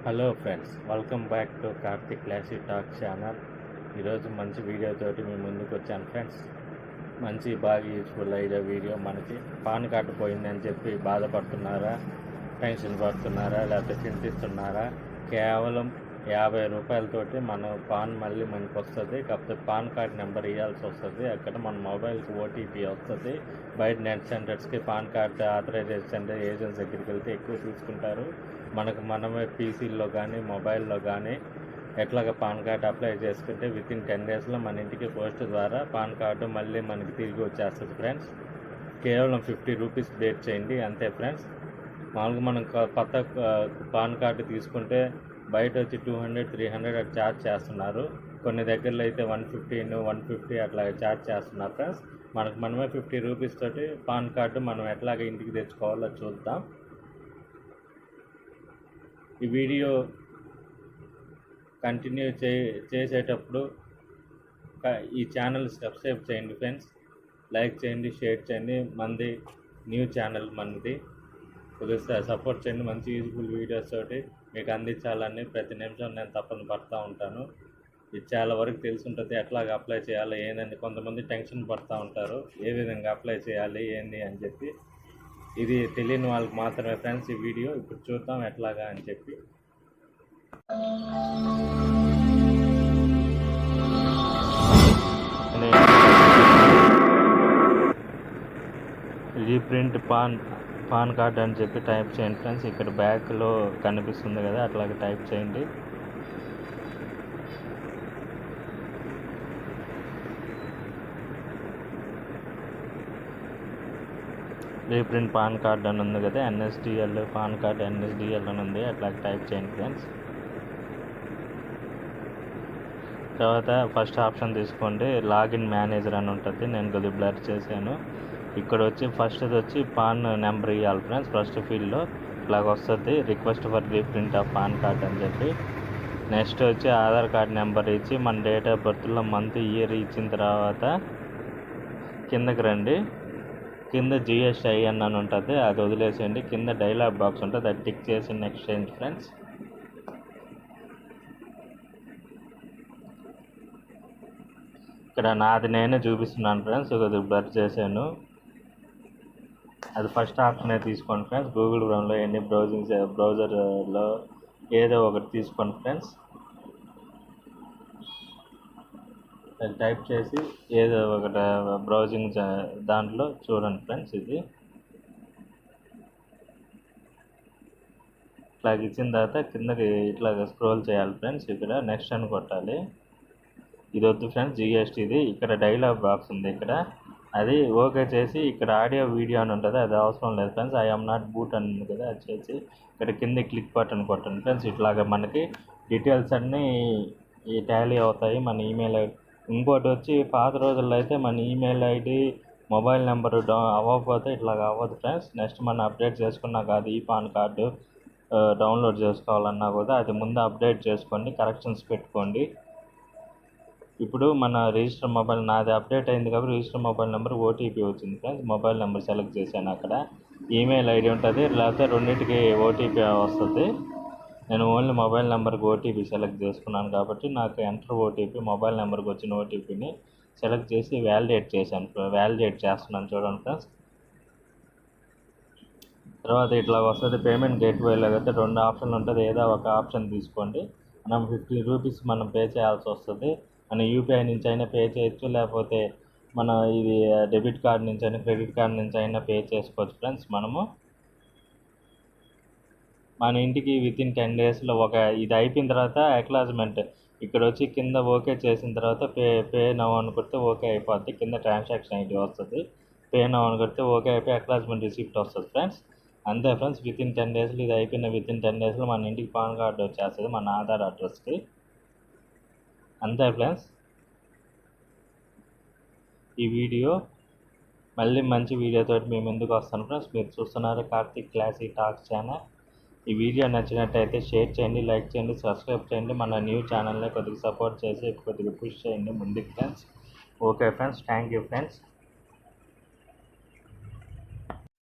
Hello friends, welcome back to Karthik classic talk channel. ఈరోజు మంచి వీడియోతోటి మేము ముందుకు వచ్చాను ఫ్రెండ్స్. మంచి బాగా యూజ్ఫుల్ అయ్యే వీడియో. మనకి పాన్ కార్డు పోయిందని చెప్పి బాధపడుతున్నారా, టెన్షన్ పడుతున్నారా, లేకపోతే చింతిస్తున్నారా? కేవలం 50 రూపాయలతోటి మన పాన్ మళ్ళీ మనకు వస్తుంది. కాకపోతే పాన్ కార్డ్ నెంబర్ ఇవ్వాల్సి వస్తుంది. అక్కడ మన మొబైల్కి ఓటీపీ వస్తుంది. బయట నెట్ సెంటర్స్కి PAN card authorisation centre agents దగ్గరికి వెళ్తే ఎక్కువ తీసుకుంటారు. మనమే పీసీల్లో కానీ మొబైల్లో కానీ ఎట్లాగ పాన్ కార్డ్ అప్లై చేసుకుంటే వితిన్ 10 డేస్లో మన ఇంటికి పోస్ట్ ద్వారా పాన్ కార్డు మళ్ళీ మనకి తిరిగి వచ్చేస్తుంది ఫ్రెండ్స్. కేవలం 50 రూపీస్ పే చేయండి, అంతే ఫ్రెండ్స్. మామూలుగా మనం కొత్త పాన్ కార్డు తీసుకుంటే బయట వచ్చి 200-300 అట్లా ఛార్జ్ చేస్తున్నారు. కొన్ని దగ్గరలో అయితే 150 అట్లా ఛార్జ్ చేస్తున్నారు ఫ్రెండ్స్. మనమే 50 రూపీస్ తోటి పాన్ కార్డు మనం ఎట్లాగ ఇంటికి తెచ్చుకోవాలో చూద్దాం. ఈ వీడియో కంటిన్యూ చేసేటప్పుడు ఈ ఛానల్ సబ్స్క్రైబ్ చేయండి ఫ్రెండ్స్. లైక్ చేయండి, షేర్ చేయండి. మనది న్యూ ఛానల్, మనది కొద్దిగా సపోర్ట్ చేయండి. మంచి యూజ్ఫుల్ వీడియోస్ తోటి మీకు అందించాలని ప్రతి నిమిషం నేను తప్పని పడుతూ ఉంటాను. ఇది చాలా వరకు తెలిసి ఉంటుంది ఎట్లాగ అప్లై చేయాలి ఏందని. కొంతమంది టెన్షన్ పడుతూ ఉంటారు ఏ విధంగా అప్లై చేయాలి ఏంది అని చెప్పి. ఇది తెలియని వాళ్ళకి మాత్రమే ఫ్రెండ్స్ ఈ వీడియో. ఇప్పుడు చూద్దాం ఎట్లాగా అని చెప్పి. రీప్రింట్ పాన్ కార్డ్ అని చెప్పి టైప్ చేయండి ఫ్రెండ్స్. ఇక్కడ బ్యాక్లో కనిపిస్తుంది కదా, అట్లాగే టైప్ చేయండి. రీప్రింట్ పాన్ కార్డ్ అని ఉంది కదా, ఎన్ఎస్డిఎల్ పాన్ కార్డ్ ఎన్ఎస్డిఎల్ అని ఉంది, అట్లాగే టైప్ చేయండి ఫ్రెండ్స్. తర్వాత ఫస్ట్ ఆప్షన్ తీసుకోండి, లాగిన్ మేనేజర్ అని ఉంటుంది. నేను కొద్దిగా బ్లర్ చేశాను. ఇక్కడ వచ్చి ఫస్ట్ది వచ్చి పాన్ నెంబర్ ఇవ్వాలి ఫ్రెండ్స్. ఫస్ట్ ఫీల్డ్లో ఇలాగ వస్తుంది, request for reprint of pan card అని చెప్పి. నెక్స్ట్ వచ్చి ఆధార్ కార్డ్ నెంబర్ ఇచ్చి మన డేట్ ఆఫ్ బర్త్లో మంత్ ఇయర్ ఇచ్చిన తర్వాత కిందకి రండి. కింద జిఎస్ఐఎన్ అని ఉంటుంది, అది వదిలేసేయండి. కింద డైలాగ్ బాక్స్ ఉంటుంది, అది టిక్ చేసి నెక్స్ట్ చేయండి ఫ్రెండ్స్. ఇక్కడ నాది నేనే చూపిస్తున్నాను ఫ్రెండ్స్, కొద్దిగా బ్లర్ చేశాను. అది ఫస్ట్ ఆప్షనే తీసుకోండి ఫ్రెండ్స్. గూగుల్ క్రోమ్లో ఎన్ని బ్రౌజర్లో ఏదో ఒకటి తీసుకోండి ఫ్రెండ్స్. అది టైప్ చేసి ఏదో ఒకటి బ్రౌజింగ్ దాంట్లో చూడండి ఫ్రెండ్స్. ఇది ఇట్లాగ ఇచ్చిన తర్వాత కిందకి ఇట్లాగ స్క్రోల్ చేయాలి ఫ్రెండ్స్. ఇక్కడ నెక్స్ట్ అని కొట్టాలి. ఇది వద్దు ఫ్రెండ్స్, జిఎస్టీది. ఇక్కడ డైలాగ్ బాక్స్ ఉంది, ఇక్కడ అది ఓకే చేసి ఇక్కడ ఆడియో వీడియో అని ఉంటుంది, అది అవసరం లేదు ఫ్రెండ్స్. ఐఎమ్ నాట్ బూట్ అని ఉంది కదా, అది చేసి ఇక్కడ కింద క్లిక్ బటన్ కొట్టండి ఫ్రెండ్స్. ఇట్లాగా మనకి డీటెయిల్స్ అన్నీ ఈ టాలీ అవుతాయి. మన ఈమెయిల్ ఐడి, ఇంకోటి వచ్చి పాత రోజుల్లో అయితే మన ఈమెయిల్ ఐడి మొబైల్ నెంబరు అవ్వకపోతే ఇట్లాగ అవ్వదు ఫ్రెండ్స్. నెక్స్ట్ మనం అప్డేట్ చేసుకున్నాక అది ఈ పాన్ కార్డు డౌన్లోడ్ చేసుకోవాలన్నా కూడా అది ముందు అప్డేట్ చేసుకోండి, కరెక్షన్స్ పెట్టుకోండి. ఇప్పుడు మన రిజిస్టర్ మొబైల్ నాది అప్డేట్ అయింది కాబట్టి రిజిస్టర్ మొబైల్ నెంబర్ ఓటీపీ వచ్చింది ఫ్రెండ్స్. మొబైల్ నెంబర్ సెలెక్ట్ చేశాను, అక్కడ ఈమెయిల్ ఐడి ఉంటుంది, లేకపోతే రెండింటికి ఓటీపీ వస్తుంది. నేను ఓన్లీ మొబైల్ నెంబర్కి ఓటీపీ సెలెక్ట్ చేసుకున్నాను కాబట్టి నాకు ఎంటర్ ఓటీపీ, మొబైల్ నెంబర్కి వచ్చిన ఓటీపీని సెలెక్ట్ చేసి వ్యాలిడేట్ చేశాను. వ్యాలిడేట్ చేస్తున్నాను చూడండి ఫ్రెండ్స్. తర్వాత ఇట్లా వస్తుంది పేమెంట్ గేట్వేలో అయితే 2 ఆప్షన్లు ఉంటుంది, ఏదో ఒక ఆప్షన్ తీసుకోండి. మనం 50 రూపీస్ మనం పే చేయాల్సి వస్తుంది. మన యూపీఐ నుంచి అయినా పే చేయొచ్చు, లేకపోతే మన ఇది డెబిట్ కార్డ్ నుంచి అయినా క్రెడిట్ కార్డ్ నుంచి అయినా పే చేసుకోవచ్చు ఫ్రెండ్స్. మనము మన ఇంటికి వితిన్ 10 డేస్లో ఇది అయిపోయిన తర్వాత అక్నాలెడ్జ్మెంట్ ఇక్కడ వచ్చి కింద ఓకే చేసిన తర్వాత పే నౌ అని కొడితే ఓకే అయిపోద్ది. కింద ట్రాన్సాక్షన్ ఐడి వస్తుంది, పే నౌ అని కొడితే ఓకే అయిపోయి అక్నాలెడ్జ్మెంట్ రిసిప్ట్ వస్తుంది ఫ్రెండ్స్. అంతే ఫ్రెండ్స్, వితిన్ 10 డేస్లో ఇది అయిపోయిన వితిన్ 10 డేస్లో మన ఇంటికి పాన్ కార్డు వచ్చేస్తుంది మన ఆధార్ అడ్రస్కి. అంతే ఫ్రెండ్స్. ఈ వీడియో మళ్ళీ మంచి వీడియోతో మేము ఎందుకు వస్తాను ఫ్రెండ్స్. మీరు చూస్తున్నారు కార్తిక్ క్లాసిక్ టాక్స్ ఛానల్. ఈ వీడియో నచ్చినట్టయితే షేర్ చేయండి, లైక్ చేయండి, సబ్స్క్రైబ్ చేయండి. మన న్యూ ఛానల్ని కొద్దిగా సపోర్ట్ చేసి కొద్దిగా పుష్ చేయండి ముందుకు friends. Okay friends, thank you friends.